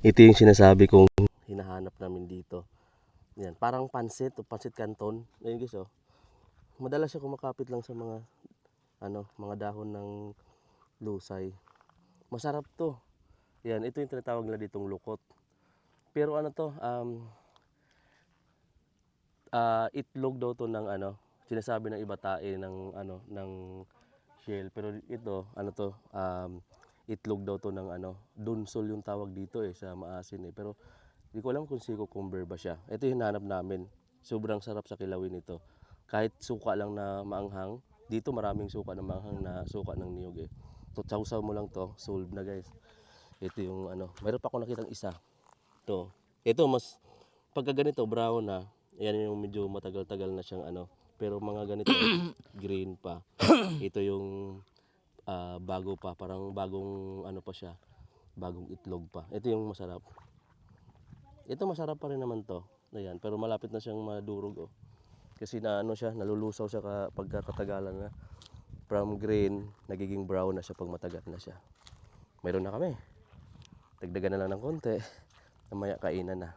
Ito yung sinasabi kong hinahanap namin dito. Yan, parang pansit o pansit canton. Ayun guys, oh. Madalas siya kumakapit lang sa mga mga dahon ng lusay. Masarap to. Yan, ito yung tinatawag nila ditong lukot. Pero ano to, itlog daw to ng sinasabi ng iba tae ng ng shell. Pero ito, itlog daw to ng dunsol yung tawag dito sa maasin Pero hindi ko alam kung si cucumber ba siya. Ito yung hanap namin. Sobrang sarap sa kilawin ito. Kahit suka lang na maanghang, dito maraming suka na maanghang na suka ng niyog So sausaw mo lang to, solve na guys. Ito yung mayroon pa ako nakitang isa. Ito mas pagka ganito brown na, yan yung medyo matagal-tagal na siyang pero mga ganito green pa. Ito yung bago pa, parang bagong pa siya, bagong itlog pa. Ito yung masarap. Ito masarap pa rin naman to. Ayan, pero malapit na siyang madurog Kasi na siya, nalulusaw siya pagkakatagalan na. From green, nagiging brown na siya pag matagal na siya. Mayroon na kami. Dagdagan na lang ng konti. Mamaya kainan na.